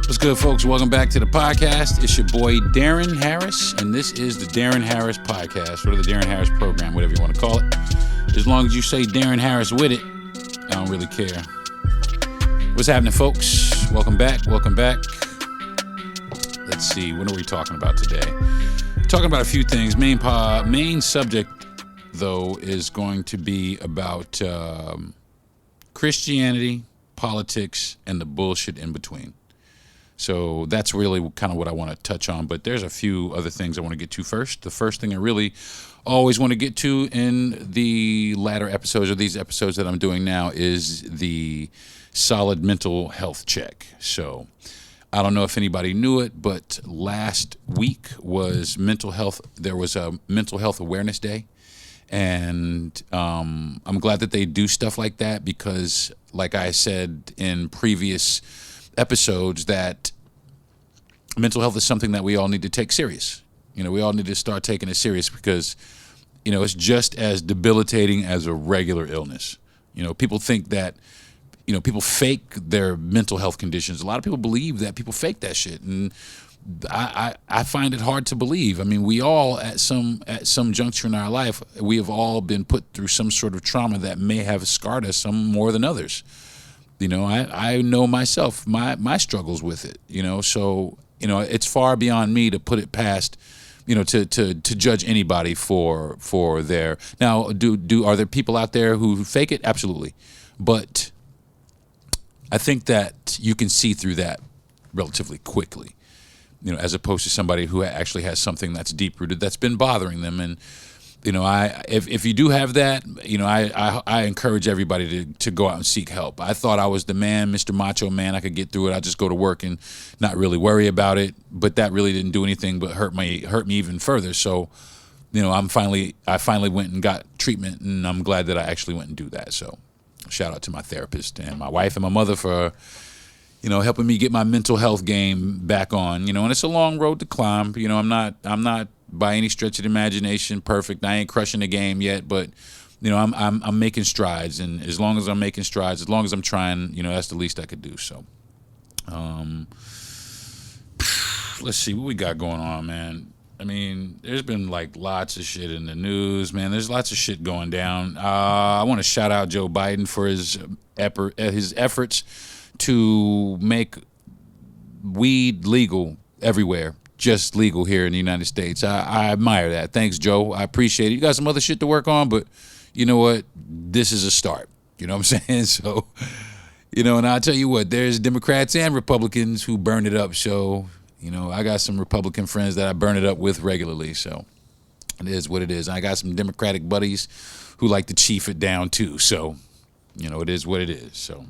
What's good, folks? Welcome back to the podcast. It's your boy, Deron Harris, and this is the Deron Harris Podcast, or the Deron Harris Program, whatever you want to call it. As long as you say Deron Harris with it, I don't really care. What's happening, folks? Welcome back. Let's see, what are we talking about today? Talking about a few things. Main subject, though, is going to be about Christianity, politics, and the bullshit in between. So that's really kind of what I want to touch on, but there's a few other things I want to get to first. The first thing I really always want to get to in the latter episodes, or these episodes that I'm doing now, is the solid mental health check. So I don't know if anybody knew it, but last week was mental health. There was a Mental Health Awareness Day, and I'm glad that they do stuff like that because, like I said in previous episodes, that mental health is something that we all need to take serious. We all need to start taking it serious because, it's just as debilitating as a regular illness. People think that, people fake their mental health conditions. A lot of people believe that people fake that shit, and I find it hard to believe. I mean, we all at some juncture in our life, we have all been put through some sort of trauma that may have scarred us, some more than others. I know myself, my struggles with it, so, it's far beyond me to put it past, to judge anybody for their. Now, are there people out there who fake it? Absolutely. But I think that you can see through that relatively quickly, as opposed to somebody who actually has something that's deep rooted that's been bothering them. And, if you do have that, I encourage everybody to go out and seek help. I thought I was the man, Mr. Macho Man. I could get through it. I just go to work and not really worry about it. But that really didn't do anything but hurt me even further. So, I finally went and got treatment, and I'm glad that I actually went and do that. So, shout out to my therapist and my wife and my mother for, helping me get my mental health game back on. And it's a long road to climb. I'm not by any stretch of the imagination perfect. I ain't crushing the game yet, but I'm making strides, and as long as I'm making strides, as long as I'm trying, that's the least I could do. So let's see what we got going on, man. I mean, there's been like lots of shit in the news, man. There's lots of shit going down. I want to shout out Joe Biden for his efforts to make weed legal everywhere. Just legal here in the United States. I admire that. Thanks, Joe. I appreciate it. You got some other shit to work on, but you know what? This is a start. You know what I'm saying? So, and I'll tell you what, there's Democrats and Republicans who burn it up. So, I got some Republican friends that I burn it up with regularly. So it is what it is. I got some Democratic buddies who like to chief it down too. So, it is what it is. So,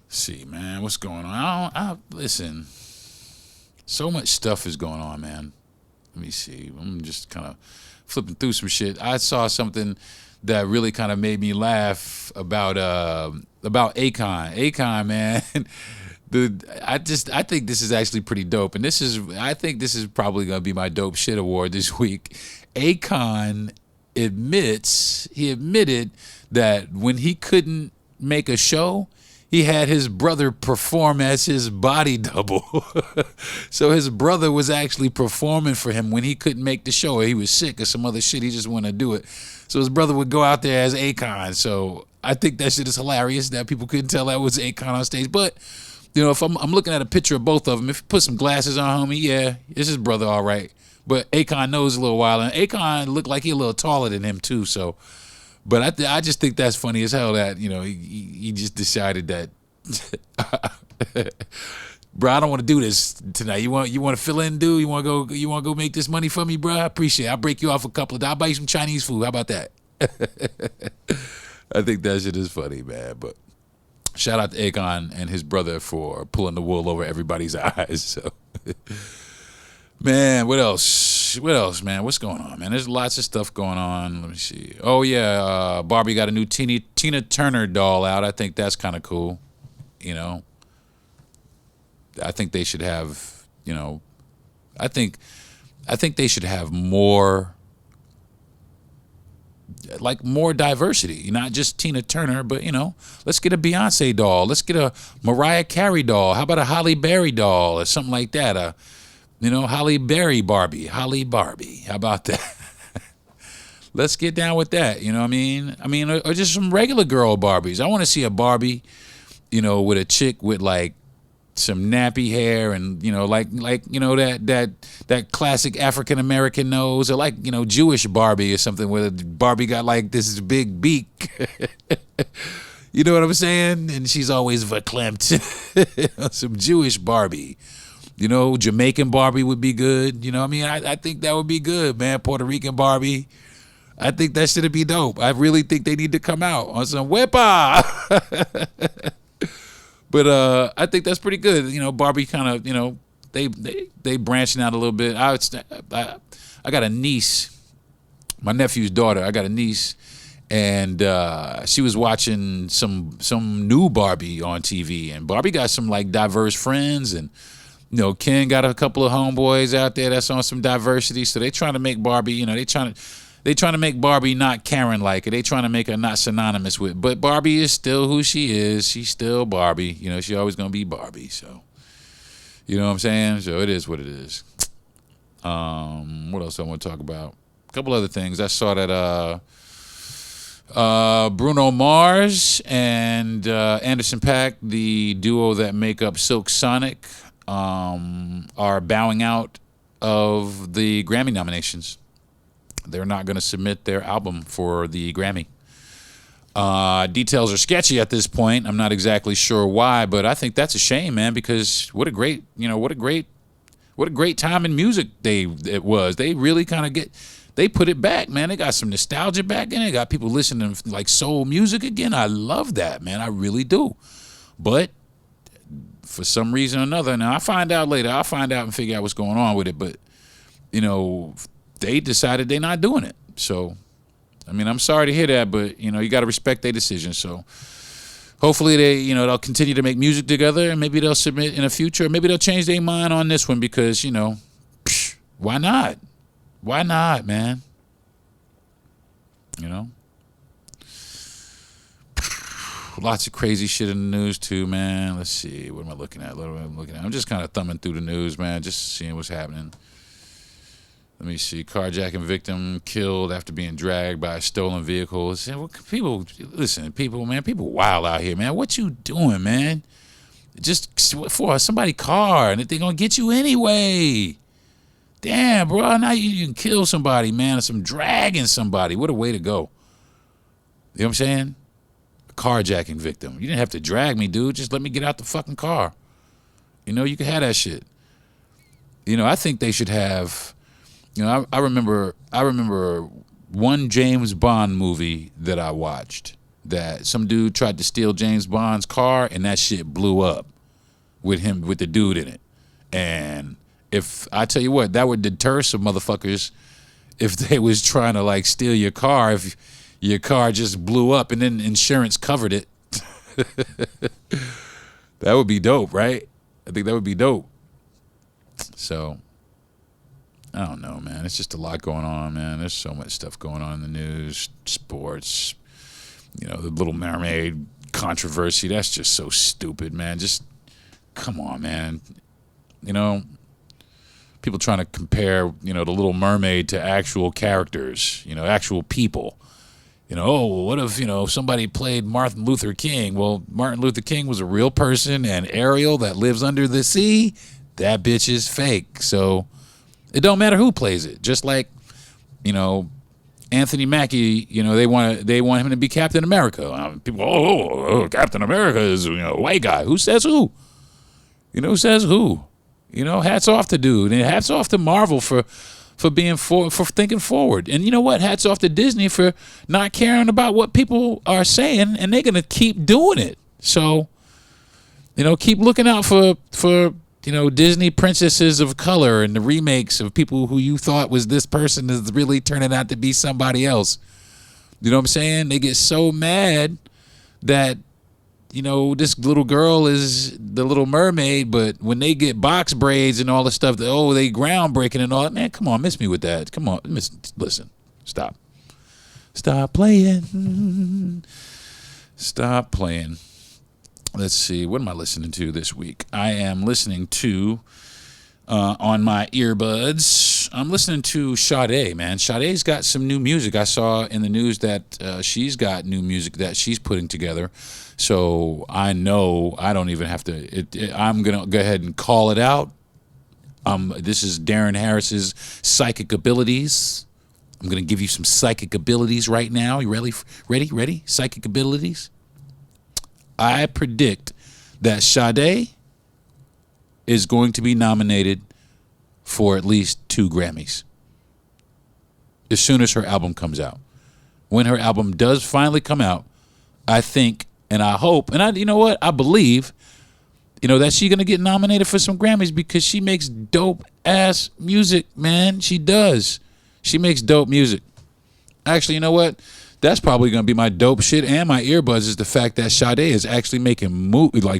let's see, man, what's going on? Listen. So much stuff is going on, man. Let me see. I'm just kind of flipping through some shit. I saw something that really kind of made me laugh about Akon. Akon, man. I think this is actually pretty dope, and I think this is probably gonna be my dope shit award this week. Akon admitted that when he couldn't make a show, he had his brother perform as his body double. So his brother was actually performing for him when he couldn't make the show, or he was sick or some other shit. He just wanted to do it. So his brother would go out there as Akon. So I think that shit is hilarious that people couldn't tell that was Akon on stage. But, if I'm looking at a picture of both of them, if you put some glasses on, homie, yeah, it's his brother, all right. But Akon knows a little while, and Akon looked like he a little taller than him too, so. But I just think that's funny as hell that, he just decided that, bro, I don't want to do this tonight. You want to fill in, dude? You want to go make this money for me, bro? I appreciate it. I'll break you off a couple of dollars. I'll buy you some Chinese food. How about that? I think that shit is funny, man. But shout out to Akon and his brother for pulling the wool over everybody's eyes. So, man, what else? Man? What's going on, man? There's lots of stuff going on. Let me see. Oh, yeah, Barbie got a new Tina Turner doll out. I think that's kind of cool, I think they should have, I think they should have more like more diversity, not just Tina Turner, but let's get a Beyonce doll, let's get a Mariah Carey doll. How about a Halle Berry doll or something like that? Halle Berry Barbie, Halle Barbie. How about that? Let's get down with that. You know what I mean? Or just some regular girl Barbies. I want to see a Barbie, with a chick with like some nappy hair and that classic African American nose, or like Jewish Barbie or something where Barbie got like this big beak. You know what I'm saying? And she's always verklempt. Some Jewish Barbie. Jamaican Barbie would be good. I think that would be good, man. Puerto Rican Barbie. I think that should be dope. I really think they need to come out on some wepa. But I think that's pretty good. Barbie kind of, they branching out a little bit. I got a niece, my nephew's daughter. I got a niece, and she was watching some new Barbie on TV, and Barbie got some like diverse friends, and Ken got a couple of homeboys out there that's on some diversity. So they trying to make Barbie, they trying to make Barbie not Karen like it. They trying to make her not synonymous with. But Barbie is still who she is. She's still Barbie. She always gonna be Barbie. So, you know what I'm saying? So it is what it is. What else I want to talk about? A couple other things. I saw that Bruno Mars and Anderson .Paak, the duo that make up Silk Sonic, are bowing out of the Grammy nominations. They're not going to submit their album for the Grammy. Details are sketchy at this point. I'm not exactly sure why, but I think that's a shame, man, because what a great time in music it was. They really kind of they put it back, man. They got some nostalgia back in it. They got people listening to like soul music again. I love that, man. I really do. But for some reason or another, now I'll find out later. I'll find out and figure out what's going on with it. But, they decided they're not doing it. So, I'm sorry to hear that, but, you got to respect their decision. So, hopefully they'll continue to make music together, and maybe they'll submit in the future. Maybe they'll change their mind on this one because, why not? Why not, man? Lots of crazy shit in the news, too, man. Let's see. What am I looking at? I'm just kind of thumbing through the news, man, just seeing what's happening. Let me see. Carjacking victim killed after being dragged by a stolen vehicle. People wild out here, man. What you doing, man? Just for somebody's car, and if they're going to get you anyway. Damn, bro. Now you can kill somebody, man. Or some dragging somebody. What a way to go. You know what I'm saying? A carjacking victim. You didn't have to drag me, dude. Just let me get out the fucking car. You can have that shit. I think they should have... I remember one James Bond movie that I watched that some dude tried to steal James Bond's car, and that shit blew up with the dude in it. And if I tell you what, that would deter some motherfuckers if they was trying to like steal your car, if your car just blew up and then insurance covered it. That would be dope, right? I think that would be dope. So I don't know, man. It's just a lot going on, man. There's so much stuff going on in the news, sports, the Little Mermaid controversy. That's just so stupid, man. Just come on, man. People trying to compare, the Little Mermaid to actual characters, actual people. What if, somebody played Martin Luther King? Well, Martin Luther King was a real person, and Ariel that lives under the sea, that bitch is fake. So it don't matter who plays it. Just like, Anthony Mackie, they want him to be Captain America. People, Captain America is a white guy. Who says who? Who says who? Hats off to dude, and hats off to Marvel for being for thinking forward. And you know what? Hats off to Disney for not caring about what people are saying, and they're gonna keep doing it. So, keep looking out for Disney princesses of color and the remakes of people who you thought was this person is really turning out to be somebody else. You know what I'm saying? They get so mad that, this little girl is the Little Mermaid, but when they get box braids and all the stuff, they groundbreaking and all that, man, come on, miss me with that. Come on, listen, stop. Stop playing. Stop playing. Let's see. What am I listening to this week? I am listening to, on my earbuds, I'm listening to Sade, man. Sade's got some new music. I saw in the news that she's got new music that she's putting together. So I know I don't even have to. I'm going to go ahead and call it out. This is Deron Harris's Psychic Abilities. I'm going to give you some psychic abilities right now. You ready? Ready? Psychic abilities. I predict that Sade is going to be nominated for at least 2 Grammys as soon as her album comes out. When her album does finally come out, I think and I hope, and you know what? I believe, that she's going to get nominated for some Grammys because she makes dope ass music, man. She does. She makes dope music. Actually, you know what? That's probably going to be my dope shit and my earbuds is the fact that Sade is actually making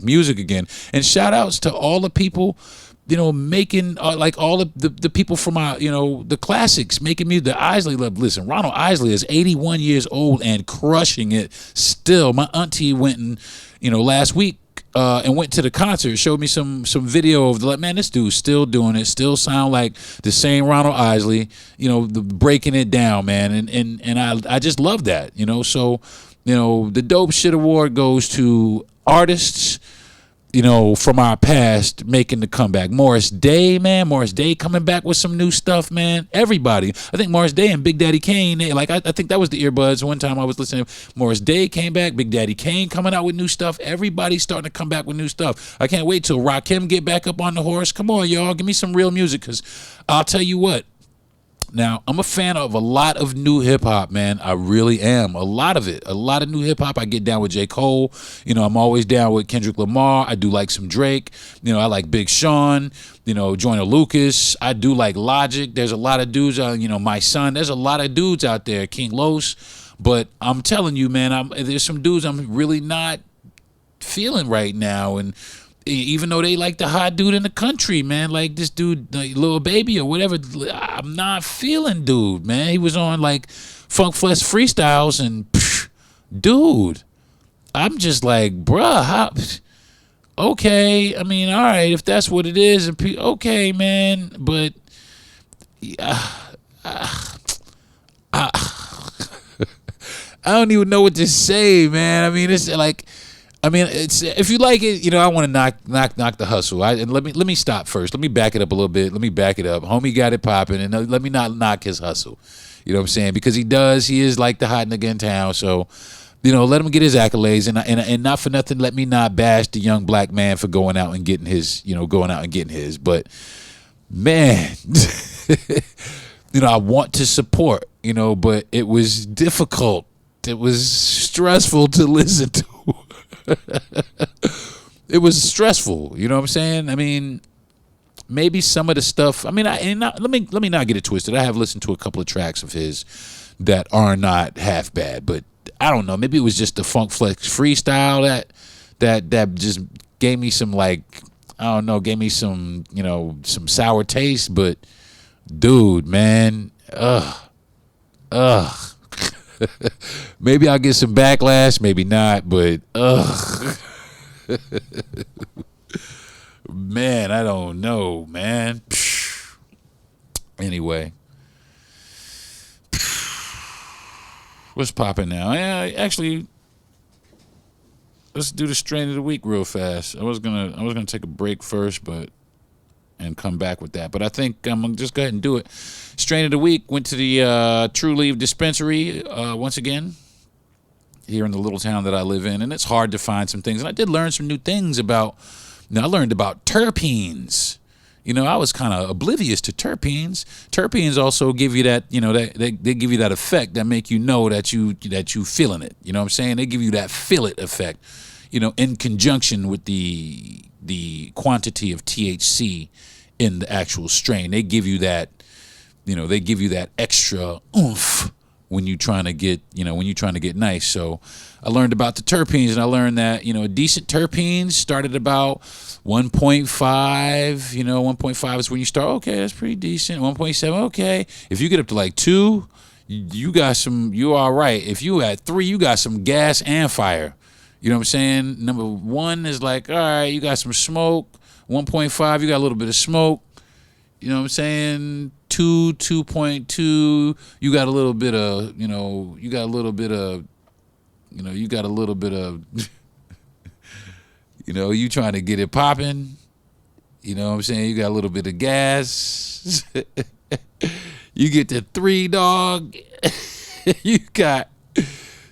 music again. And shout outs to all the people, making like all of the people from our, the classics making music. The Isley love. Listen, Ronald Isley is 81 years old and crushing it still. My auntie went and, last week, and went to the concert, showed me some video of man, this dude's still doing it, still sound like the same Ronald Isley, breaking it down, man. And I just love that, So, the Dope Shit Award goes to artists, from our past making the comeback. Morris Day, man. Morris Day coming back with some new stuff, man. Everybody. I think Morris Day and Big Daddy Kane, I think that was the earbuds. One time I was listening, Morris Day came back, Big Daddy Kane coming out with new stuff. Everybody's starting to come back with new stuff. I can't wait till Rakim get back up on the horse. Come on, y'all. Give me some real music because I'll tell you what. Now, I'm a fan of a lot of new hip-hop, man. I really am. A lot of it. A lot of new hip-hop. I get down with J. Cole. I'm always down with Kendrick Lamar. I do like some Drake. I like Big Sean, Joyner Lucas. I do like Logic. There's a lot of dudes, My Son. There's a lot of dudes out there, King Los. But I'm telling you, man, there's some dudes I'm really not feeling right now. And even though they like the hot dude in the country, man, like this dude, like Lil Baby or whatever, I'm not feeling dude, man. He was on like Funk Flex Freestyles and, dude, I'm just like, bruh, okay. I mean, all right, if that's what it is, okay, man, but I don't even know what to say, man. I mean, it's like, it's if you like it, I want to knock the hustle. Let me stop first. Let me back it up a little bit. Let me back it up. Homie got it popping, and let me not knock his hustle. You know what I'm saying? Because he is like the hot nigga in town. So, let him get his accolades, and not for nothing, let me not bash the young black man for going out and getting his. But man, I want to support. But it was difficult. It was stressful to listen to. It was stressful, you know what I'm saying? I mean, maybe some of the stuff. I mean, let me not get it twisted. I have listened to a couple of tracks of his that are not half bad, but I don't know. Maybe it was just the Funk Flex freestyle that just gave me some gave me some some sour taste. But dude, man, maybe I'll get some backlash, maybe not, but man, I don't know, man. Anyway, what's popping now? Yeah, actually, let's do the strain of the week real fast. I was gonna take a break first, and come back with that. But I think I'm going to just go ahead and do it. Strain of the week, went to the True Leaf Dispensary once again here in the little town that I live in. And it's hard to find some things. And I did learn some new things I learned about terpenes. I was kind of oblivious to terpenes. Terpenes also give you that, they give you that effect that make you know that you feeling it. You know what I'm saying? They give you that feel it effect, in conjunction with the quantity of THC in the actual strain. They give you that, extra oomph when you're trying to get nice. So I learned about the terpenes, and I learned that, decent terpenes started about 1.5, 1.5 is when you start, okay, that's pretty decent. 1.7, okay. If you get up to like 2, you all right. If you at 3, you got some gas and fire. You know what I'm saying? Number 1 is like, all right, you got some smoke. 1.5, you got a little bit of smoke. You know what I'm saying? 2, 2.2, you got a little bit of, you got a little bit of, you trying to get it popping. You know what I'm saying? You got a little bit of gas. You get to 3, dog. You got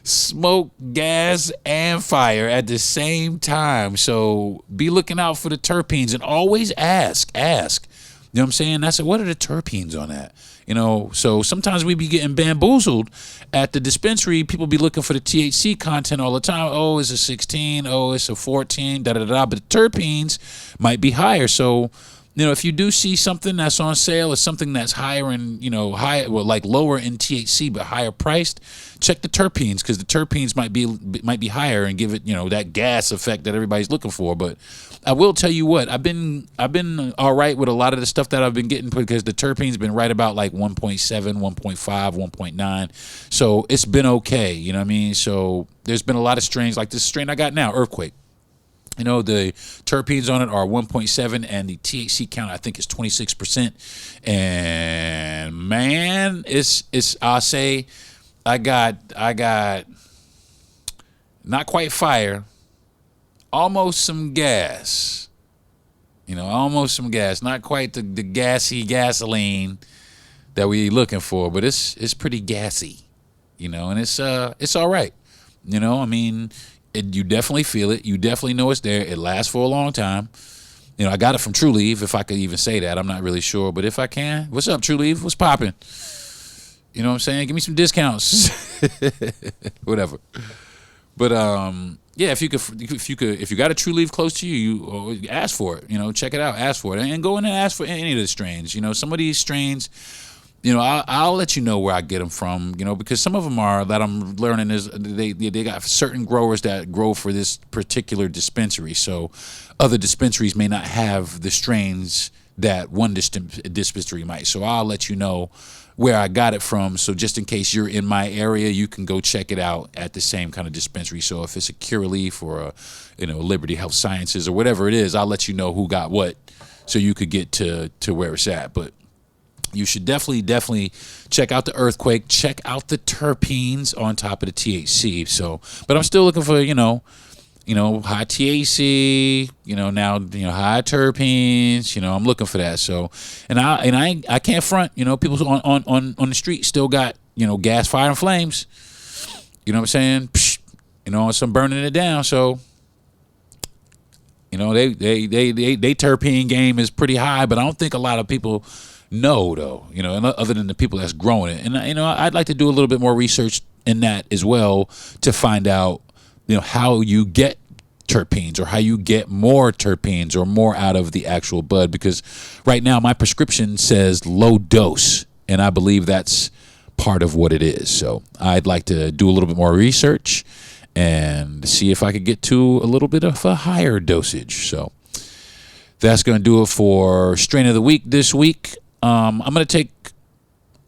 smoke, gas, and fire at the same time. So be looking out for the terpenes and always ask. You know what I'm saying? I said, what are the terpenes on that? So sometimes we be getting bamboozled at the dispensary. People be looking for the THC content all the time. Oh, it's a 16. Oh, it's a 14. But the terpenes might be higher. So, if you do see something that's on sale or something that's higher in, lower in THC but higher priced, check the terpenes, because the terpenes might be higher and give it, that gas effect that everybody's looking for. But I will tell you what, I've been all right with a lot of the stuff that I've been getting, because the terpenes been right about like 1.7, 1.5, 1.9. So it's been okay. You know what I mean? So there's been a lot of strains like this strain I got now, Earthquake. The terpenes on it are 1.7, and the THC count I think is 26%. And man, it's I'll say I got not quite fire, almost some gas. Almost some gas. Not quite the gassy gasoline that we looking for, but it's pretty gassy. And it's all right. You definitely feel it. You definitely know it's there. It lasts for a long time. I got it from True Leave, if I could even say that. I'm not really sure, but if I can, what's up, True Leave? What's popping? You know what I'm saying? Give me some discounts. Whatever. But yeah, if you got a True Leave close to you ask for it. Check it out. Ask for it, and go in and ask for any of the strains. Some of these strains, I'll let you know where I get them from, because some of them are that I'm learning is they got certain growers that grow for this particular dispensary. So other dispensaries may not have the strains that one dispensary might. So I'll let you know where I got it from. So just in case you're in my area, you can go check it out at the same kind of dispensary. So if it's a Curaleaf or a Liberty Health Sciences or whatever it is, I'll let you know who got what, so you could get to where it's at. But you should definitely check out the Earthquake. Check out the terpenes on top of the THC. So, but I'm still looking for, high THC, now, high terpenes, I'm looking for that. So, and I can't front, people on the street still got, gas, fire, and flames. You know what I'm saying? Psh, some burning it down. So, they terpene game is pretty high, but I don't think a lot of people know, though, other than the people that's growing it. And, I'd like to do a little bit more research in that as well to find out, how you get terpenes, or how you get more terpenes or more out of the actual bud. Because right now my prescription says low dose, and I believe that's part of what it is. So I'd like to do a little bit more research and see if I could get to a little bit of a higher dosage. So that's going to do it for Strain of the Week this week. I'm going to take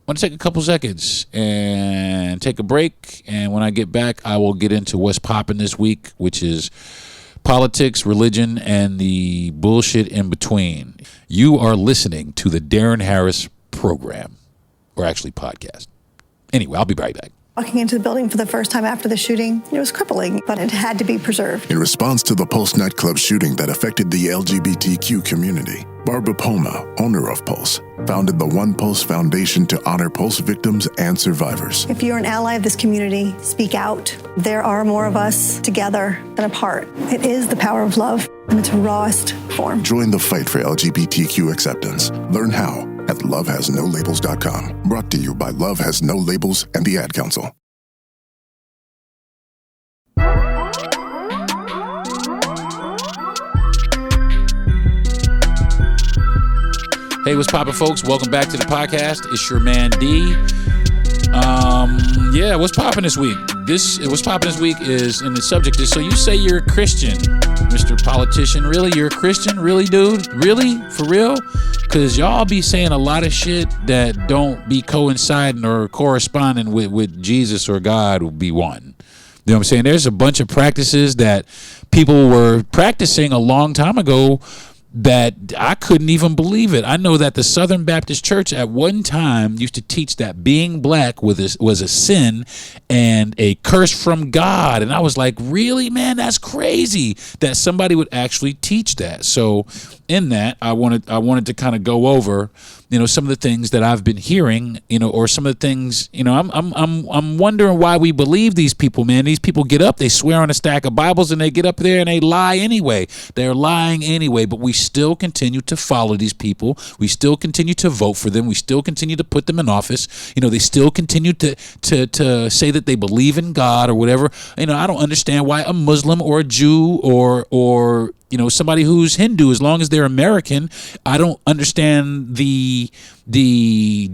a couple seconds and take a break. And when I get back, I will get into what's popping this week, which is politics, religion, and the bullshit in between. You are listening to the Deron Harris program, or actually podcast. Anyway, I'll be right back. Walking into the building for the first time after the shooting, it was crippling, but it had to be preserved. In response to the Pulse nightclub shooting that affected the LGBTQ community, Barbara Poma, owner of Pulse, founded the One Pulse Foundation to honor Pulse victims and survivors. If you're an ally of this community, speak out. There are more of us together than apart. It is the power of love in its rawest form. Join the fight for LGBTQ acceptance. Learn how at lovehasnolabels.com. Brought to you by Love Has No Labels and the Ad Council. Hey, what's poppin', folks? Welcome back to the podcast. It's your man D. What's poppin' this week? What's poppin' this week is, and the subject is, so you say you're a Christian. Mr. Politician, really? You're a Christian? Really, dude? Really? For real? Because y'all be saying a lot of shit that don't be coinciding or corresponding with Jesus or God will be one. You know what I'm saying? There's a bunch of practices that people were practicing a long time ago that I couldn't even believe it. I know that the Southern Baptist Church at one time used to teach that being black was a sin and a curse from God. And I was like, really, man, that's crazy that somebody would actually teach that. So in that, I wanted to kind of go over, some of the things that I've been hearing, or some of the things, I'm wondering why we believe these people, man. These people get up, they swear on a stack of Bibles, and they get up there and they lie anyway. They're lying anyway, but we still continue to follow these people. We still continue to vote for them. We still continue to put them in office. They still continue to say that they believe in God or whatever. I don't understand why a Muslim or a Jew or somebody who's Hindu, as long as they're American, I don't understand the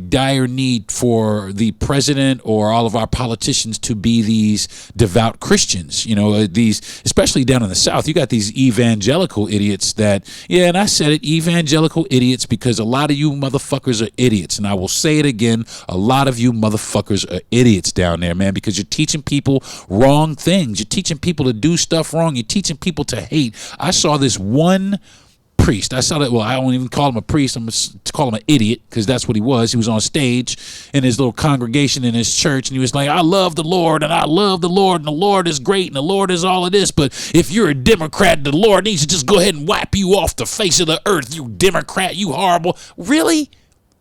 dire need for the president or all of our politicians to be these devout Christians. These, especially down in the South, you got these evangelical idiots that, and I said it, evangelical idiots, because a lot of you motherfuckers are idiots. And I will say it again, a lot of you motherfuckers are idiots down there, man, because you're teaching people wrong things. You're teaching people to do stuff wrong. You're teaching people to hate. I saw this one priest. I saw that. Well, I don't even call him a priest. I'm going to call him an idiot, because that's what he was. He was on stage in his little congregation in his church, and he was like, I love the Lord, and I love the Lord, and the Lord is great, and the Lord is all of this. But if you're a Democrat, the Lord needs to just go ahead and wipe you off the face of the earth, you Democrat, you horrible. Really?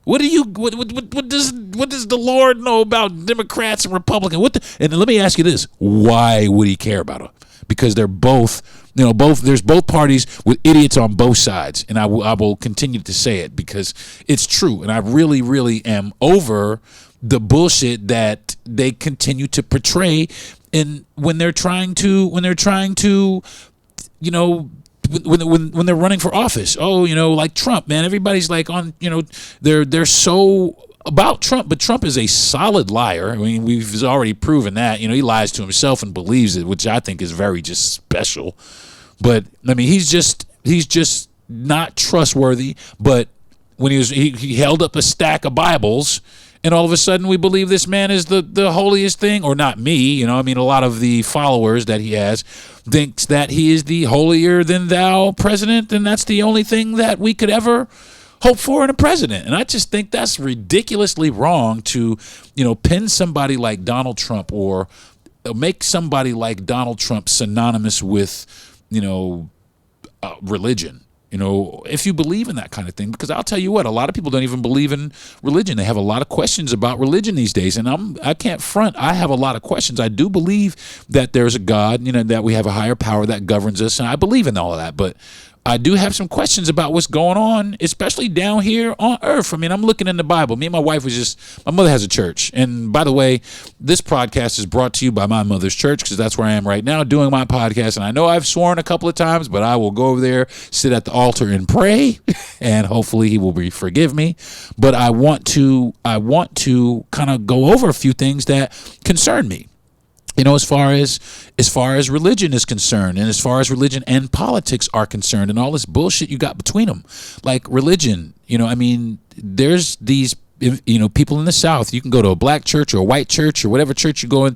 What does the Lord know about Democrats and Republicans? And let me ask you this: why would he care about them? Because they're both, there's both parties with idiots on both sides. And I will continue to say it because it's true. And I really, really am over the bullshit that they continue to portray. And when they're trying to, when they're running for office, like Trump, man, everybody's like on, they're so about Trump, but Trump is a solid liar. I mean, we've already proven that. He lies to himself and believes it, which I think is very just special. But I mean, he's just not trustworthy. But when he held up a stack of Bibles, and all of a sudden we believe this man is the holiest thing, or not me. A lot of the followers that he has thinks that he is the holier than thou president, and that's the only thing that we could ever hope for in a president. And I just think that's ridiculously wrong to, pin somebody like Donald Trump or make somebody like Donald Trump synonymous with, religion. If you believe in that kind of thing, because I'll tell you what, a lot of people don't even believe in religion. They have a lot of questions about religion these days. And I can't front. I have a lot of questions. I do believe that there's a God, that we have a higher power that governs us. And I believe in all of that. But I do have some questions about what's going on, especially down here on earth. I mean, I'm looking in the Bible. Me and my wife my mother has a church. And by the way, this podcast is brought to you by my mother's church, because that's where I am right now doing my podcast. And I know I've sworn a couple of times, but I will go over there, sit at the altar and pray, and hopefully he will forgive me. But I want to kind of go over a few things that concern me. As far as religion is concerned, and as far as religion and politics are concerned, and all this bullshit you got between them, like religion, there's these, people in the South. You can go to a black church or a white church or whatever church you go in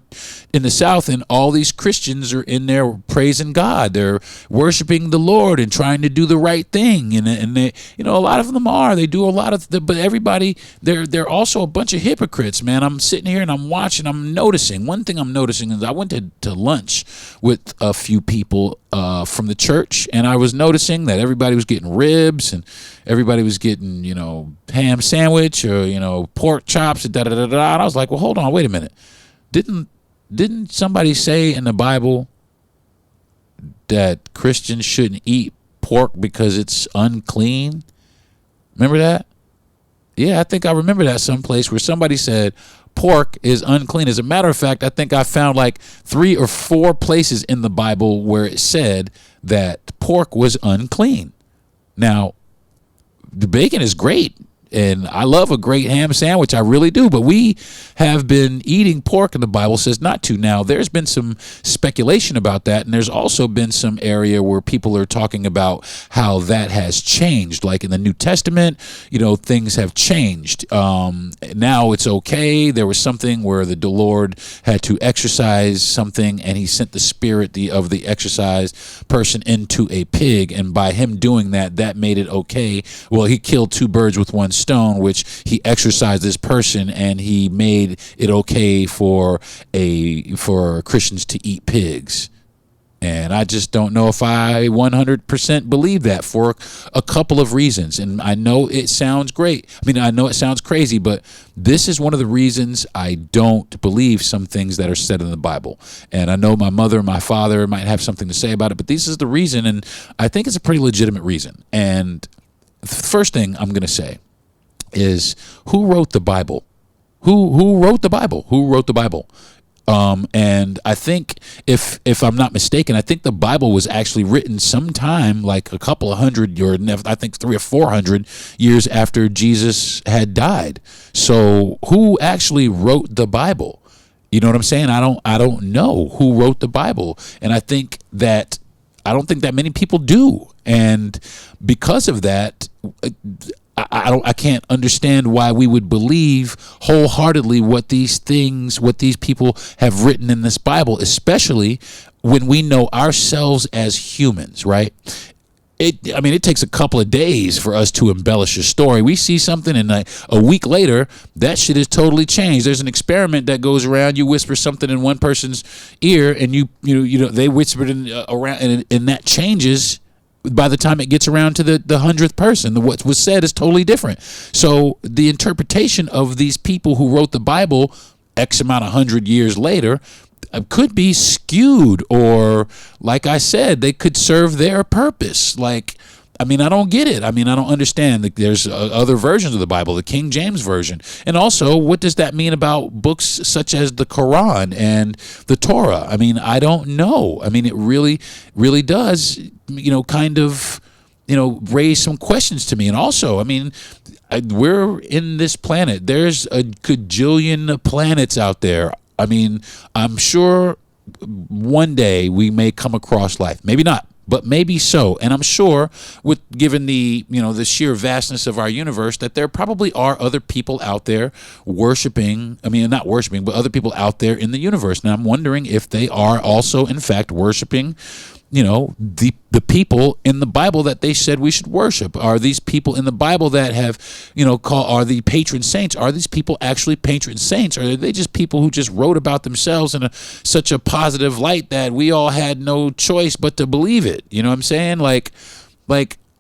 the South, and all these Christians are in there praising God. They're worshiping the Lord and trying to do the right thing. And they, a lot of them are. They do a lot of, but everybody, they're also a bunch of hypocrites, man. I'm sitting here and I'm watching. I'm noticing. One thing I'm noticing is I went to lunch with a few people from the church, and I was noticing that everybody was getting ribs and everybody was getting, ham sandwich or, pork chops and da-da-da-da. And I was like, well, hold on, wait a minute. Didn't somebody say in the Bible that Christians shouldn't eat pork because it's unclean? Remember that? Yeah, I think I remember that someplace where somebody said pork is unclean. As a matter of fact, I think I found like 3 or 4 places in the Bible where it said that pork was unclean. Now, the bacon is great. And I love a great ham sandwich. I really do. But we have been eating pork, and the Bible says not to. Now, there's been some speculation about that. And there's also been some area where people are talking about how that has changed. Like in the New Testament, things have changed. Now it's okay. There was something where the Lord had to exercise something, and he sent the spirit of the exercised person into a pig. And by him doing that, that made it okay. Well, he killed two birds with one stone, which he exorcised this person, and he made it okay for Christians to eat pigs. And I just don't know if I 100% believe that for a couple of reasons. And I know it sounds great. I know it sounds crazy, but this is one of the reasons I don't believe some things that are said in the Bible. And I know my mother and my father might have something to say about it, but this is the reason, and I think it's a pretty legitimate reason. And the first thing I'm going to say is, who wrote the Bible? Who wrote the Bible? Who wrote the Bible? And I think, if I'm not mistaken, I think the Bible was actually written sometime like a couple of hundred, or I think 300 or 400 years after Jesus had died. So who actually wrote the Bible? You know what I'm saying? I don't know who wrote the Bible, and I don't think that many people do. And because of that, I can't understand why we would believe wholeheartedly what these people have written in this Bible, especially when we know ourselves as humans, right? It takes a couple of days for us to embellish a story. We see something, and a week later, that shit is totally changed. There's an experiment that goes around. You whisper something in one person's ear, and they whispered around, and that changes. By the time it gets around to the 100th person, what was said is totally different. So the interpretation of these people who wrote the Bible X amount of 100 years later could be skewed, or, like I said, they could serve their purpose. I don't get it. I don't understand. There's other versions of the Bible, the King James Version. And also, what does that mean about books such as the Quran and the Torah? I don't know. It really, really does, kind of, raise some questions to me. And also, we're in this planet. There's a gajillion planets out there. I'm sure one day we may come across life. Maybe not, but maybe so. And I'm sure, given the sheer vastness of our universe, that there probably are other people out there worshiping. Not worshiping, but other people out there in the universe. And I'm wondering if they are also, in fact, worshiping, the people in the Bible that they said we should worship. Are these people in the Bible that have, are the patron saints? Are these people actually patron saints? Or are they just people who just wrote about themselves in such a positive light that we all had no choice but to believe it? You know what I'm saying? Like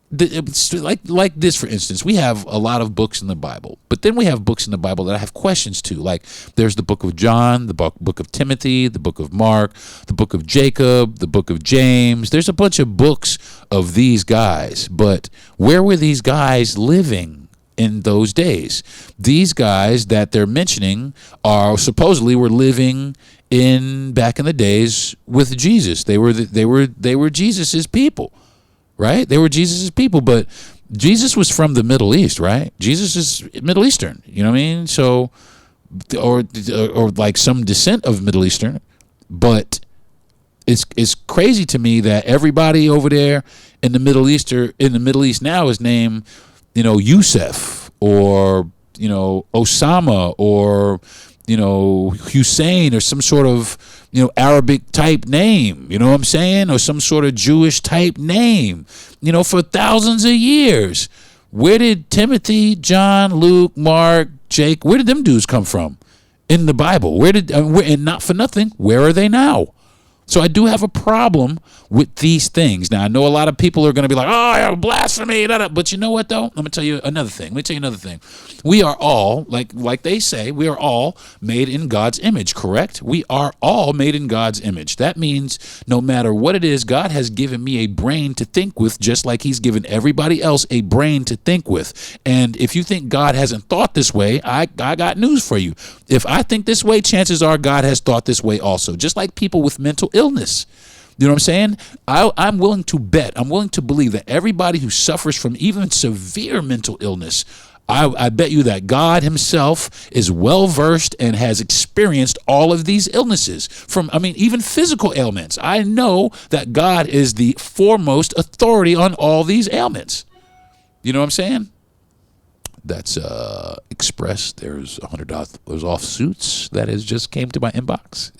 this, for instance, we have a lot of books in the Bible, but then we have books in the Bible that I have questions to. Like, there's the book of John, the book of Timothy, the book of Mark, the book of Jacob, the book of James. There's a bunch of books of these guys, but where were these guys living in those days? These guys that they're mentioning supposedly were living back in the days with Jesus. They were Jesus's people. Right? They were Jesus's people, but Jesus was from the Middle East, right? Jesus is Middle Eastern, you know what I mean? So, or like some descent of Middle Eastern, but it's crazy to me that everybody over there in the Middle East now is named, Yusuf, or, Osama, or, Hussein, or some sort of, Arabic type name, you know what I'm saying? Or some sort of Jewish type name, for thousands of years. Where did Timothy, John, Luke, Mark, Jake, where did them dudes come from in the Bible? And not for nothing, where are they now? So I do have a problem with these things. Now, I know a lot of people are going to be like, oh, blasphemy. But you know what, though? Let me tell you another thing. We are all, like they say, we are all made in God's image, correct? We are all made in God's image. That means no matter what it is, God has given me a brain to think with, just like he's given everybody else a brain to think with. And if you think God hasn't thought this way, I got news for you. If I think this way, chances are God has thought this way also. Just like people with mental illness. You know what I'm saying? I'm willing to bet, I'm willing to believe that everybody who suffers from even severe mental illness, I bet you that God himself is well versed and has experienced all of these illnesses even physical ailments. I know that God is the foremost authority on all these ailments. You know what I'm saying? That's Express. There's $100 off suits that has just came to my inbox.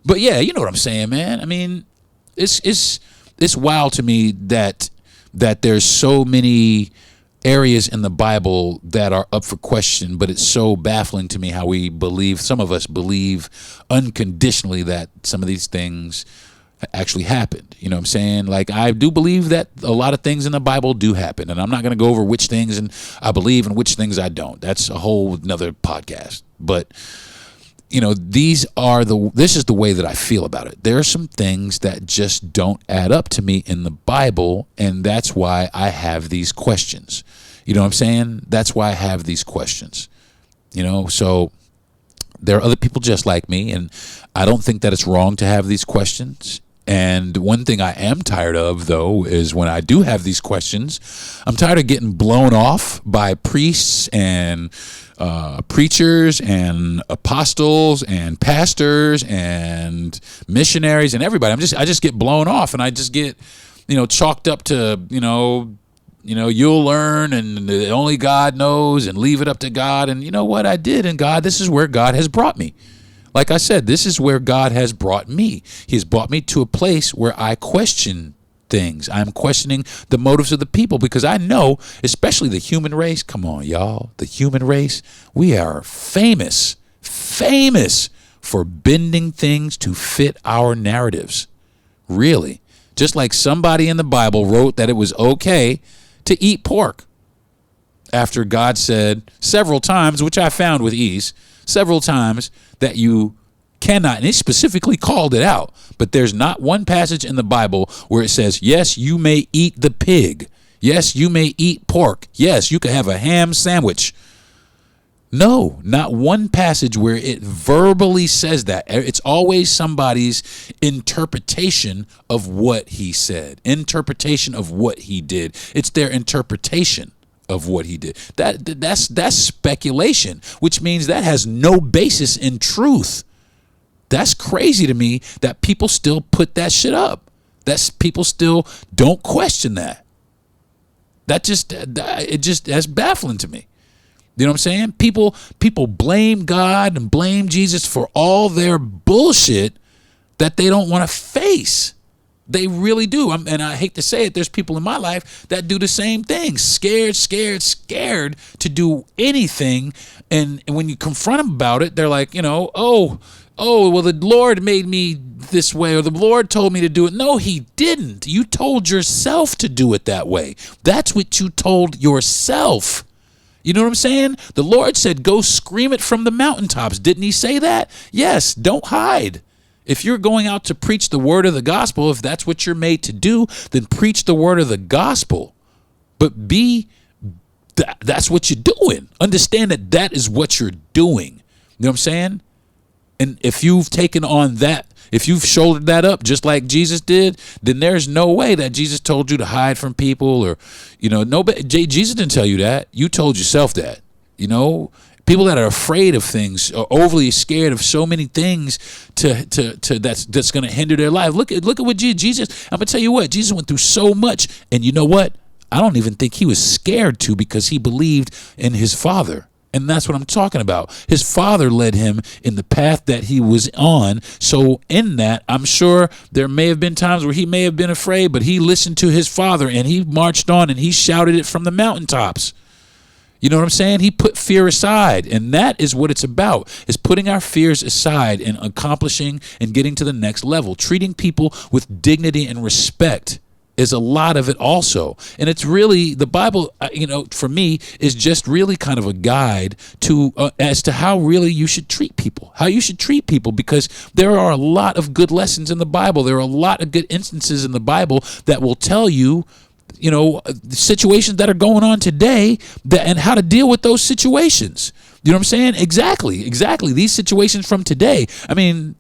But yeah, you know what I'm saying, man. I mean, it's wild to me that there's so many areas in the Bible that are up for question, but it's so baffling to me how some of us believe unconditionally that some of these things actually happened. You know what I'm saying? Like, I do believe that a lot of things in the Bible do happen, and I'm not going to go over which things and I believe and which things I don't. That's a whole nother podcast. But this is the way that I feel about it. There are some things that just don't add up to me in the Bible, and that's why I have these questions. You know what I'm saying? That's why I have these questions. So there are other people just like me, and I don't think that it's wrong to have these questions. And one thing I am tired of, though, is when I do have these questions, I'm tired of getting blown off by priests and preachers and apostles and pastors and missionaries and everybody. I just get blown off, and I just get, chalked up to, you'll learn, and only God knows, and leave it up to God. And you know what I did? And God, this is where God has brought me. Like I said, this is where God has brought me. He has brought me to a place where I question things. I'm questioning the motives of the people, because I know, especially the human race. Come on, y'all. The human race, we are famous for bending things to fit our narratives. Really. Just like somebody in the Bible wrote that it was okay to eat pork, after God said several times, which I found with ease, several times, that you cannot, and he specifically called it out, but there's not one passage in the Bible where it says, yes, you may eat the pig. Yes, you may eat pork. Yes, you can have a ham sandwich. No, not one passage where it verbally says that. It's always somebody's interpretation of what he said, interpretation of what he did. It's their interpretation of what he did. That's speculation, which means that has no basis in truth. That's crazy to me that people still put that shit up. People still don't question that. That's baffling to me. You know what I'm saying? People blame God and blame Jesus for all their bullshit that they don't want to face. They really do. And I hate to say it, there's people in my life that do the same thing. Scared to do anything. And when you confront them about it, they're like, well, the Lord made me this way, or the Lord told me to do it. No, he didn't. You told yourself to do it that way. That's what you told yourself. You know what I'm saying? The Lord said, go scream it from the mountaintops. Didn't he say that? Yes, don't hide. If you're going out to preach the word of the gospel, if that's what you're made to do, then preach the word of the gospel. But that's what you're doing. Understand that is what you're doing. You know what I'm saying? And if you've taken on that, if you've shouldered that up just like Jesus did, then there's no way that Jesus told you to hide from people, or, nobody. Jesus didn't tell you that. You told yourself that. People that are afraid of things, are overly scared of so many things that's going to hinder their life. Look at what Jesus. I'm gonna tell you what, Jesus went through so much, and you know what? I don't even think he was scared to, because he believed in his Father. And that's what I'm talking about. His Father led him in the path that he was on. So in that, I'm sure there may have been times where he may have been afraid, but he listened to his Father, and he marched on, and he shouted it from the mountaintops. You know what I'm saying? He put fear aside, and that is what it's about, is putting our fears aside and accomplishing and getting to the next level. Treating people with dignity and respect is a lot of it also. And it's really, the Bible, for me, is just really kind of a guide to as to how really you should treat people, because there are a lot of good lessons in the Bible. There are a lot of good instances in the Bible that will tell you, situations that are going on today and how to deal with those situations. You know what I'm saying? Exactly. These situations from today. I mean,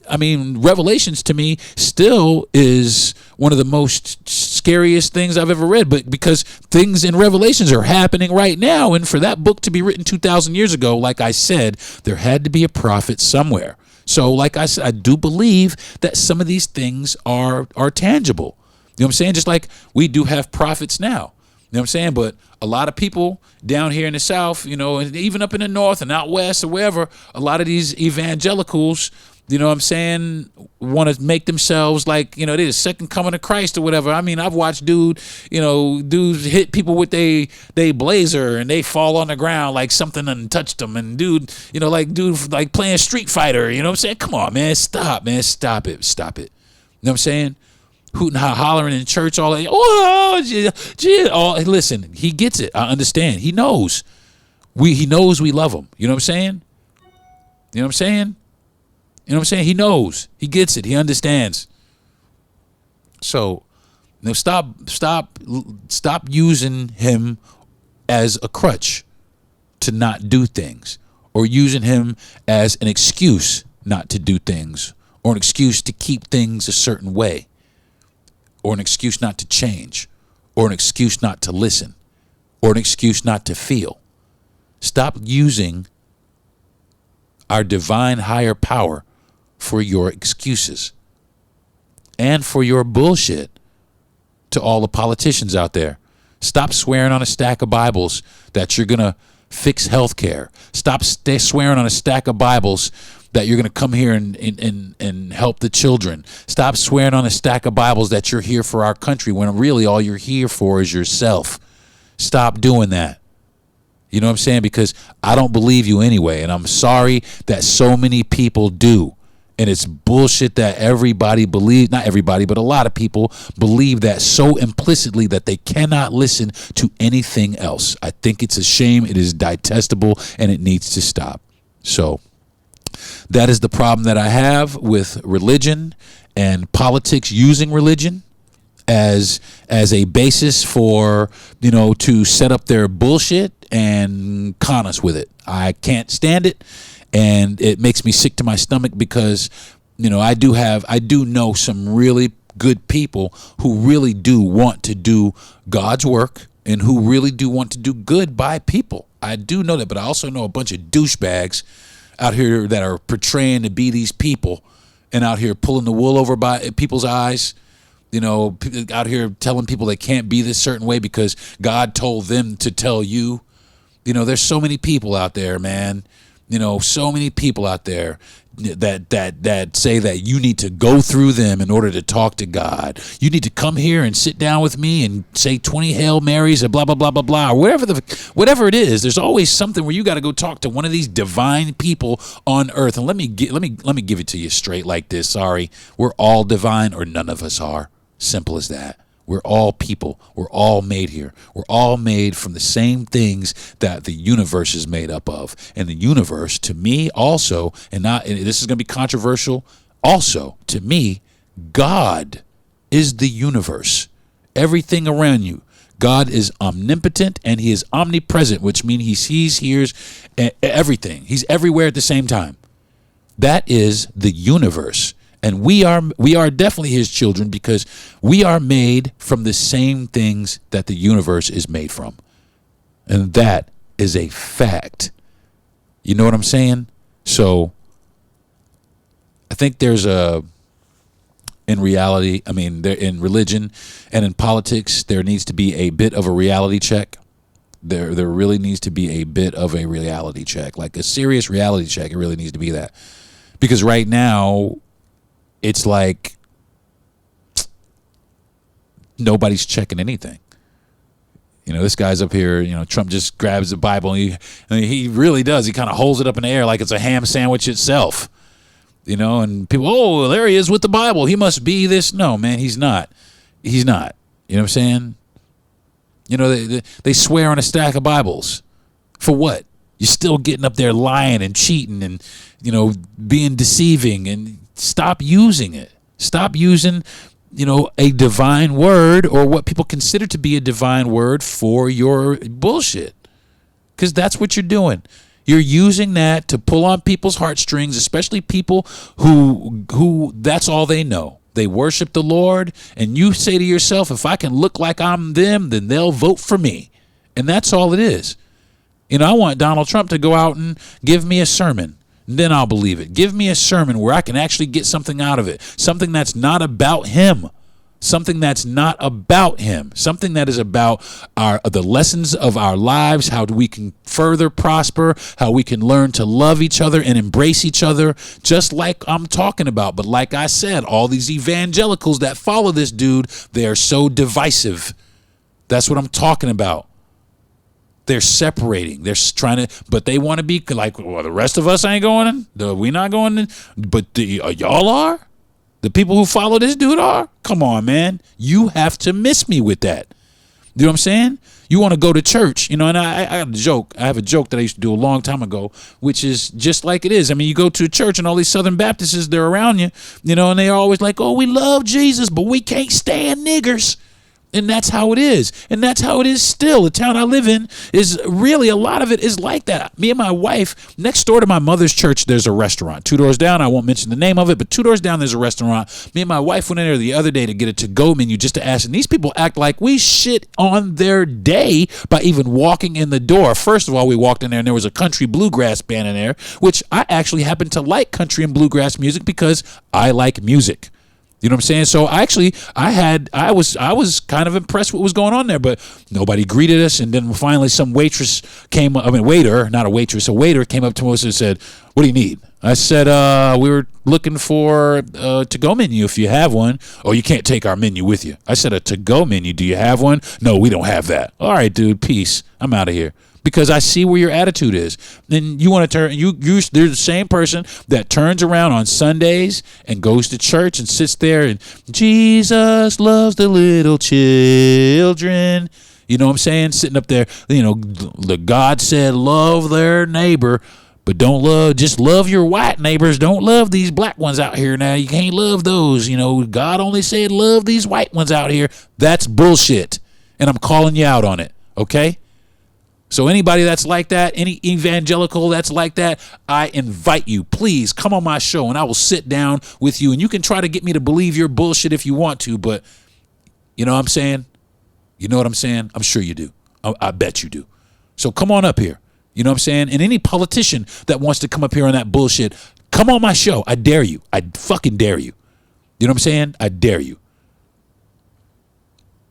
Revelations to me still is one of the most scariest things I've ever read, but because things in Revelations are happening right now, and for that book to be written 2,000 years ago, like I said, there had to be a prophet somewhere. So, like I said, I do believe that some of these things are tangible. You know what I'm saying? Just like we do have prophets now. You know what I'm saying? But a lot of people down here in the South, you know, and even up in the North and out West or wherever, a lot of these evangelicals, you know what I'm saying, want to make themselves like, you know, they're the second coming of Christ or whatever. I mean, I've watched dudes hit people with they blazer and they fall on the ground like something untouched them. And dude like playing Street Fighter, you know what I'm saying? Come on, man. Stop it. You know what I'm saying? Hooting, hollering in church, all that. Listen, he gets it. I understand. He knows. He knows we love him. You know what I'm saying? He knows. He gets it. He understands. So, you know, stop using him as a crutch to not do things, or using him as an excuse not to do things, or an excuse to keep things a certain way, or an excuse not to change, or an excuse not to listen, or an excuse not to feel. Stop using our divine higher power for your excuses and for your bullshit. To all the politicians out there, stop swearing on a stack of Bibles that you're going to fix healthcare. Stop swearing on a stack of Bibles that you're going to come here and help the children. Stop swearing on a stack of Bibles that you're here for our country when really all you're here for is yourself. Stop doing that. You know what I'm saying? Because I don't believe you anyway, and I'm sorry that so many people do. And it's bullshit that everybody believes, not everybody, but a lot of people believe that so implicitly that they cannot listen to anything else. I think it's a shame. It is detestable, and it needs to stop. So that is the problem that I have with religion and politics, using religion as a basis for, you know, to set up their bullshit and con us with it. I can't stand it. And it makes me sick to my stomach because, you know, I do know some really good people who really do want to do God's work and who really do want to do good by people. I do know that, but I also know a bunch of douchebags out here that are portraying to be these people and out here pulling the wool over by people's eyes. You know, out here telling people they can't be this certain way because God told them to tell you. You know, there's so many people out there, man. You know, so many people out there that say that you need to go through them in order to talk to God. You need to come here and sit down with me and say 20 Hail Marys and blah, blah, blah, blah, blah, or whatever it is. There's always something where you got to go talk to one of these divine people on earth. And let me give it to you straight like this. Sorry, we're all divine or none of us are. Simple as that. We're all people. We're all made here. We're all made from the same things that the universe is made up of. And the universe, to me also, and this is going to be controversial, also, to me, God is the universe. Everything around you. God is omnipotent and he is omnipresent, which means he sees, hears everything. He's everywhere at the same time. That is the universe. And we are definitely his children because we are made from the same things that the universe is made from. And that is a fact. You know what I'm saying? So I think there's in reality, I mean, in religion and in politics, there needs to be a bit of a reality check. There really needs to be a bit of a reality check, like a serious reality check. It really needs to be that. Because right now, it's like nobody's checking anything. You know, this guy's up here, you know, Trump just grabs the Bible and he really does. He kind of holds it up in the air like it's a ham sandwich itself. You know, and people, oh, there he is with the Bible. He must be this. No, man, he's not. He's not. You know what I'm saying? You know, they swear on a stack of Bibles. For what? You're still getting up there lying and cheating and, you know, being deceiving, and stop using it. Stop using, you know, a divine word or what people consider to be a divine word for your bullshit. Because that's what you're doing. You're using that to pull on people's heartstrings, especially people who that's all they know. They worship the Lord, and you say to yourself, if I can look like I'm them, then they'll vote for me. And that's all it is. I want Donald Trump to go out and give me a sermon. Then I'll believe it. Give me a sermon where I can actually get something out of it. Something that's not about him. Something that's not about him. Something that is about the lessons of our lives, how we can further prosper, how we can learn to love each other and embrace each other, just like I'm talking about. But like I said, all these evangelicals that follow this dude, they are so divisive. That's what I'm talking about. They're separating. They're trying to, but they want to be like, well, the rest of us ain't going in. We not going in. But y'all are? The people who follow this dude are? Come on, man. You have to miss me with that. You know what I'm saying? You want to go to church, and I got a joke. I have a joke that I used to do a long time ago, which is just like it is. I mean, you go to a church and all these Southern Baptists, they're around you, and they're always like, oh, we love Jesus, but we can't stand niggers. And that's how it is. And that's how it is still. The town I live in is really, a lot of it is like that. Me and my wife, next door to my mother's church, there's a restaurant. 2 doors down, I won't mention the name of it, but 2 doors down, there's a restaurant. Me and my wife went in there the other day to get a to-go menu just to ask. And these people act like we shit on their day by even walking in the door. First of all, we walked in there and there was a country bluegrass band in there, which I actually happen to like country and bluegrass music because I like music. You know what I'm saying? So I was kind of impressed with what was going on there, but nobody greeted us. And then finally some waiter came up to us and said, what do you need? I said, we were looking for a to-go menu if you have one. Oh, you can't take our menu with you. I said, a to-go menu, do you have one? No, we don't have that. All right, dude, peace. I'm out of here. Because I see where your attitude is. And you want to turn, they're the same person that turns around on Sundays and goes to church and sits there and Jesus loves the little children. You know what I'm saying? Sitting up there, the God said love their neighbor, but just love your white neighbors. Don't love these black ones out here now. You can't love those. God only said love these white ones out here. That's bullshit. And I'm calling you out on it. Okay? So anybody that's like that, any evangelical that's like that, I invite you, please come on my show and I will sit down with you and you can try to get me to believe your bullshit if you want to, but you know what I'm saying? You know what I'm saying? I'm sure you do. I bet you do. So come on up here. You know what I'm saying? And any politician that wants to come up here on that bullshit, come on my show. I dare you. I fucking dare you. You know what I'm saying? I dare you.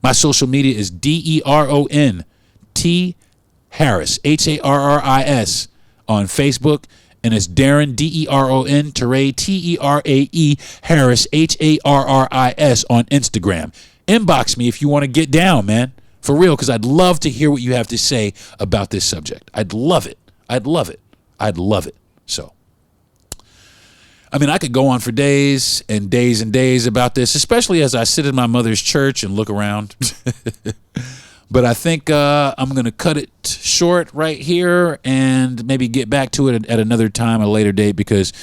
My social media is DERON Harris, Harris on Facebook, and it's Deron, Deron, Terae, Terae, Harris, Harris on Instagram. Inbox me if you want to get down, man. For real, because I'd love to hear what you have to say about this subject. I'd love it. I'd love it. I'd love it. So, I mean, I could go on for days and days and days about this, especially as I sit in my mother's church and look around. But I think I'm going to cut it short right here and maybe get back to it at another time, a later date, because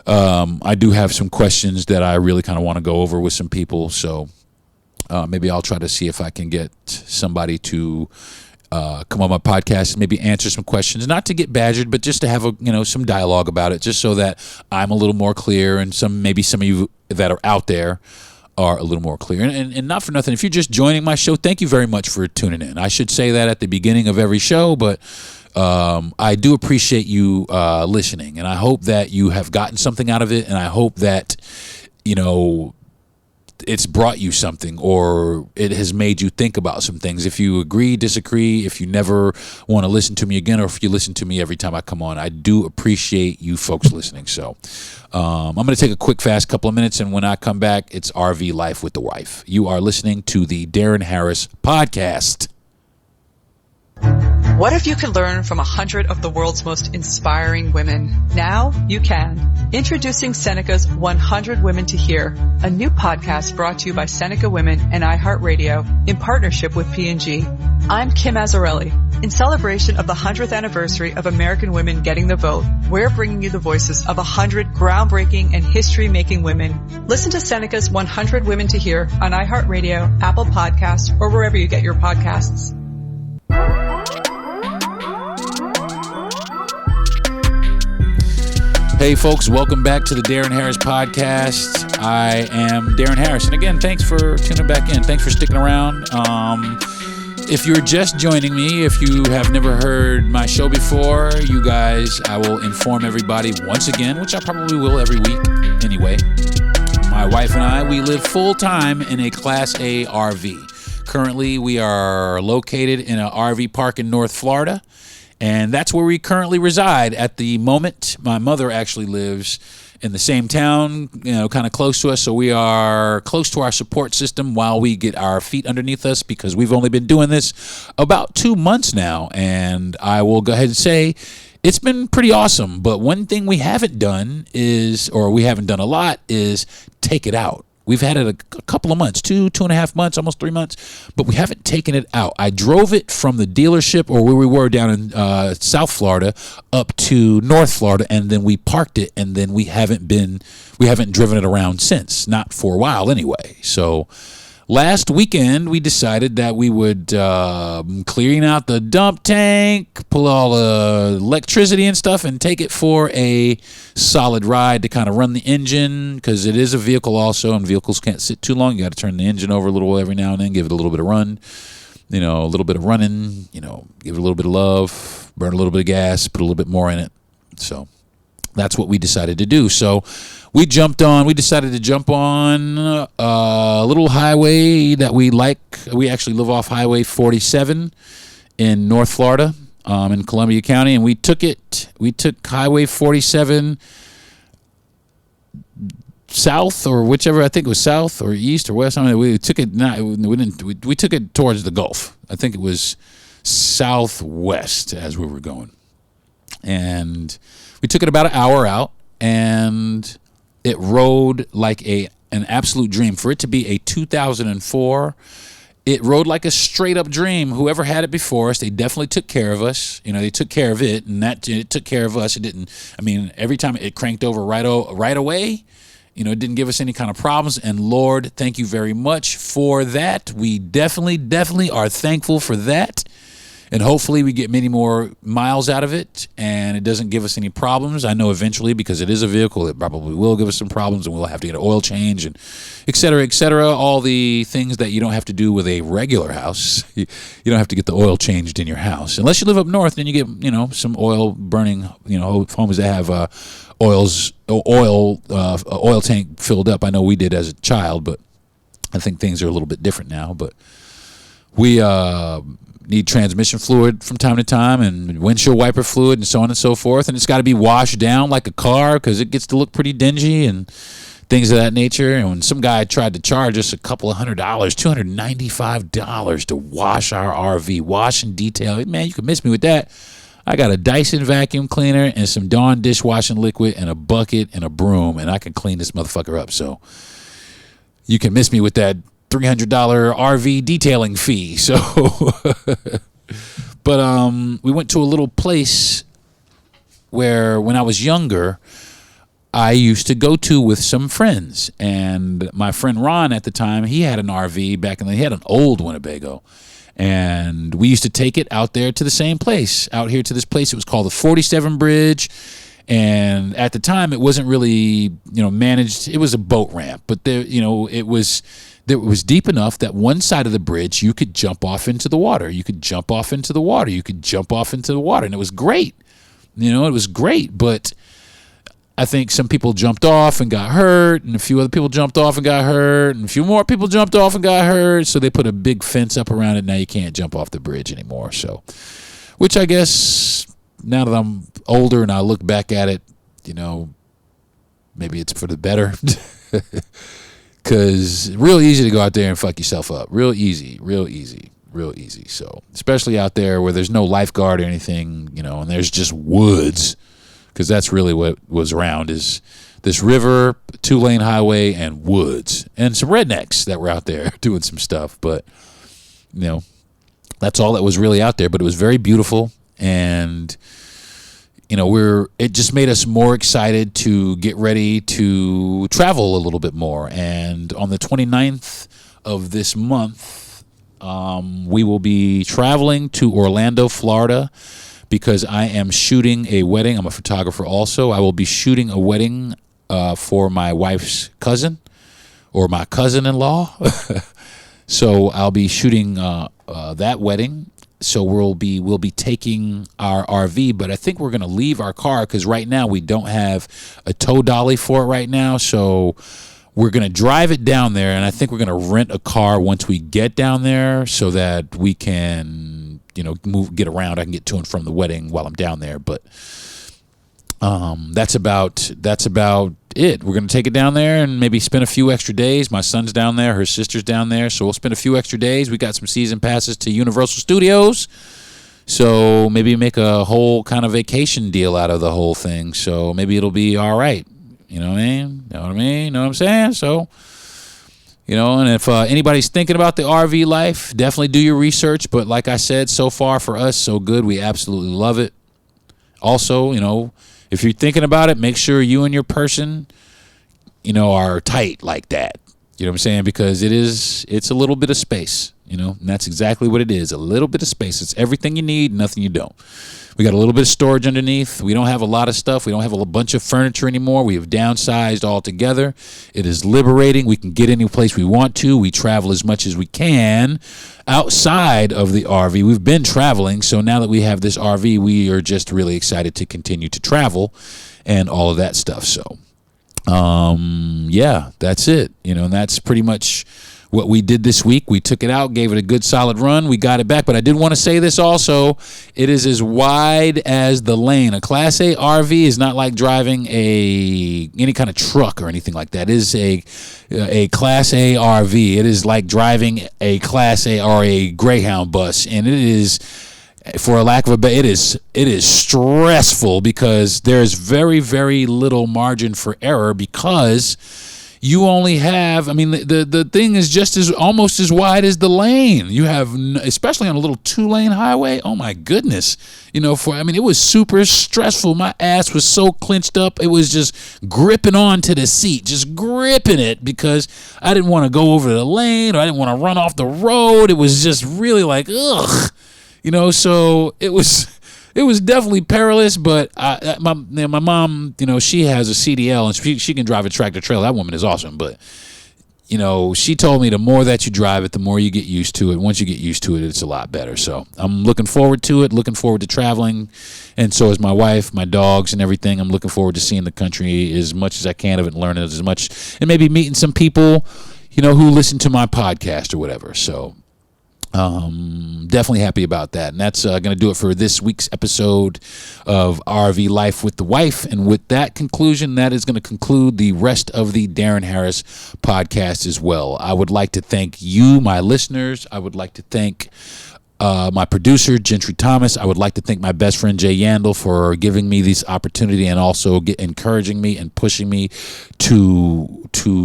I do have some questions that I really kind of want to go over with some people. So maybe I'll try to see if I can get somebody to come on my podcast and maybe answer some questions, not to get badgered, but just to have some dialogue about it, just so that I'm a little more clear and maybe some of you that are out there are a little more clear. And not for nothing, if you're just joining my show, thank you very much for tuning in. I should say that at the beginning of every show, but I do appreciate you listening, and I hope that you have gotten something out of it, and I hope that it's brought you something, or it has made you think about some things. If you agree, disagree, if you never want to listen to me again, or if you listen to me every time I come on, I do appreciate you folks listening. So I'm going to take a quick, fast couple of minutes, and when I come back, it's RV Life with the Wife. You are listening to the Deron Harris Podcast. What if you could learn from 100 of the world's most inspiring women? Now you can. Introducing Seneca's 100 Women to Hear, a new podcast brought to you by Seneca Women and iHeartRadio in partnership with P&G. I'm Kim Azzarelli. In celebration of the 100th anniversary of American women getting the vote, we're bringing you the voices of 100 groundbreaking and history-making women. Listen to Seneca's 100 Women to Hear on iHeartRadio, Apple Podcasts, or wherever you get your podcasts. Hey folks, welcome back to the Deron Harris Podcast. I am Deron Harris, and again, thanks for tuning back in. Thanks for sticking around. If you're just joining me, if you have never heard my show before, you guys, I will inform everybody once again, which I probably will every week anyway. My wife and I, we live full-time in a Class A RV. Currently, we are located in an RV park in North Florida. And that's where we currently reside at the moment. My mother actually lives in the same town, kind of close to us. So we are close to our support system while we get our feet underneath us, because we've only been doing this about 2 months now. And I will go ahead and say it's been pretty awesome. But one thing we haven't done is, or we haven't done a lot, is take it out. We've had it a couple of months, 2.5 months, almost 3 months, but we haven't taken it out. I drove it from the dealership, or where we were down in South Florida, up to North Florida, and then we parked it, and then we haven't driven it around since, not for a while anyway. So last weekend, we decided that we would clearing out the dump tank, pull all the electricity and stuff, and take it for a solid ride to kind of run the engine, because it is a vehicle also, and vehicles can't sit too long. You got to turn the engine over a little every now and then, give it a little bit of run, a little bit of running, give it a little bit of love, burn a little bit of gas, put a little bit more in it. So that's what we decided to do. So we decided to jump on a little highway that we like. We actually live off Highway 47 in North Florida, in Columbia County, and we took Highway 47 south, or whichever, I think it was south or east or west. We took it, we took it towards the Gulf. I think it was southwest as we were going. And we took it about an hour out, and it rode like an absolute dream. For it to be a 2004, it rode like a straight up dream. Whoever had it before us, they definitely took care of us. They took care of it, and it took care of us. It didn't, every time it cranked over right away, it didn't give us any kind of problems. And Lord, thank you very much for that. We definitely are thankful for that. And hopefully we get many more miles out of it, and it doesn't give us any problems. I know eventually, because it is a vehicle, it probably will give us some problems, and we'll have to get an oil change, and et cetera, all the things that you don't have to do with a regular house. You don't have to get the oil changed in your house. Unless you live up north, then you get, some oil burning, homes that have oil tank filled up. I know we did as a child, but I think things are a little bit different now. But we need transmission fluid from time to time, and windshield wiper fluid, and so on and so forth. And it's got to be washed down like a car, because it gets to look pretty dingy and things of that nature. And when some guy tried to charge us a couple of $100, $295 to wash our RV, wash and detail, man, you can miss me with that. I got a Dyson vacuum cleaner and some Dawn dishwashing liquid and a bucket and a broom, and I can clean this motherfucker up. So you can miss me with that $300 RV detailing fee. So, but we went to a little place where, when I was younger, I used to go to with some friends. And my friend Ron at the time, he had an RV back in he had an old Winnebago. And we used to take it out there to the same place, out here to this place. It was called the 47 Bridge. And at the time, it wasn't really, managed. It was a boat ramp, but there, it was deep enough that one side of the bridge, you could jump off into the water. And it was great. It was great. But I think some people jumped off and got hurt, and a few other people jumped off and got hurt, and a few more people jumped off and got hurt. So they put a big fence up around it. Now you can't jump off the bridge anymore. So, which I guess, now that I'm older and I look back at it, maybe it's for the better. Because real easy to go out there and fuck yourself up. Real easy. So, especially out there where there's no lifeguard or anything, and there's just woods. Because that's really what was around, is this river, 2-lane highway, and woods. And some rednecks that were out there doing some stuff. But, that's all that was really out there. But it was very beautiful. And it just made us more excited to get ready to travel a little bit more. And on the 29th of this month, we will be traveling to Orlando, Florida, because I am shooting a wedding. I'm a photographer also. I will be shooting a wedding for my wife's cousin, or my cousin-in-law. So I'll be shooting that wedding. So we'll be taking our RV, but I think we're going to leave our car because right now we don't have a tow dolly for it right now. So we're going to drive it down there, and I think we're going to rent a car once we get down there so that we can, get around. I can get to and from the wedding while I'm down there. But that's about it. We're going to take it down there and maybe spend a few extra days. My son's down there, her sister's down there, so we'll spend a few extra days. We got some season passes to Universal Studios, so maybe make a whole kind of vacation deal out of the whole thing. So maybe it'll be all right. You know what I mean? Know what I'm saying? So, and if anybody's thinking about the RV life, definitely do your research. But like I said, so far for us, so good. We absolutely love it. Also, if you're thinking about it, make sure you and your person, are tight like that. You know what I'm saying? Because it's a little bit of space, and that's exactly what it is. A little bit of space. It's everything you need, nothing you don't. We got a little bit of storage underneath. We don't have a lot of stuff. We don't have a bunch of furniture anymore. We have downsized altogether. It is liberating. We can get any place we want to. We travel as much as we can outside of the RV. We've been traveling, so now that we have this RV, we are just really excited to continue to travel and all of that stuff. So, yeah, that's it. And that's pretty much what we did this week. We took it out, gave it a good solid run. We got it back. But I did want to say this also. It is as wide as the lane. A Class A RV is not like driving any kind of truck or anything like that. It is a Class A RV. It is like driving a Class A or a Greyhound bus. And it is, for a lack of a better, it is stressful because there's very, very little margin for error because you only have, the thing is almost as wide as the lane. You have, especially on a little 2-lane highway, oh my goodness. It was super stressful. My ass was so clenched up. It was just gripping onto the seat, just gripping it because I didn't want to go over the lane or I didn't want to run off the road. It was just really like, ugh. So it was definitely perilous, but my mom, she has a CDL and she can drive a tractor trailer. That woman is awesome, but she told me the more that you drive it, the more you get used to it. Once you get used to it, it's a lot better. So I'm looking forward to it, looking forward to traveling, and so is my wife, my dogs, and everything. I'm looking forward to seeing the country as much as I can of it, and learning as much, and maybe meeting some people, who listen to my podcast or whatever. So definitely happy about that. And that's going to do it for this week's episode of RV Life with the Wife. And with that conclusion, that is going to conclude the rest of the Deron Harris podcast as well. I would like to thank you, my listeners. I would like to thank my producer, Gentry Thomas. I would like to thank my best friend, Jay Yandel, for giving me this opportunity and also encouraging me and pushing me to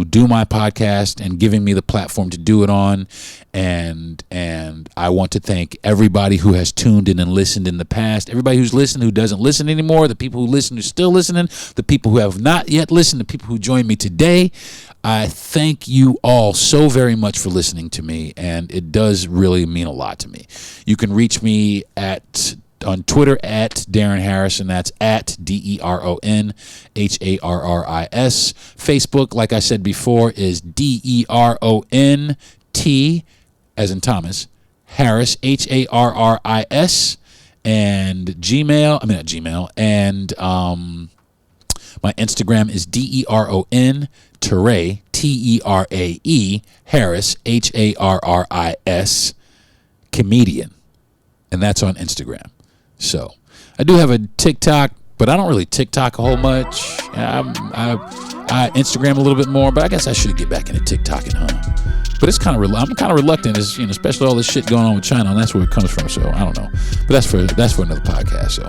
do my podcast and giving me the platform to do it on. And I want to thank everybody who has tuned in and listened in the past, everybody who's listened, who doesn't listen anymore, the people who listen who's still listening, the people who have not yet listened, the people who joined me today. I thank you all so very much for listening to me, and it does really mean a lot to me. You can reach me on Twitter at Deron Harris, and that's at DeronHarris. Facebook, like I said before, is DeronT, as in Thomas, Harris, Harris, and my Instagram is Deron Terae, Terae, Harris, Harris, comedian. And that's on Instagram. So I do have a TikTok, but I don't really TikTok a whole much. I Instagram a little bit more, but I guess I should get back into TikToking, huh? But it's I'm kind of reluctant, especially all this shit going on with China, and that's where it comes from. So I don't know. But that's for another podcast. So.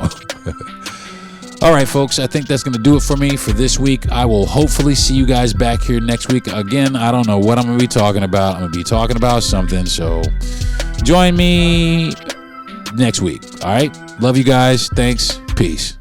All right, folks, I think that's going to do it for me for this week. I will hopefully see you guys back here next week. Again, I don't know what I'm going to be talking about. I'm going to be talking about something, so join me next week. All right? Love you guys. Thanks. Peace.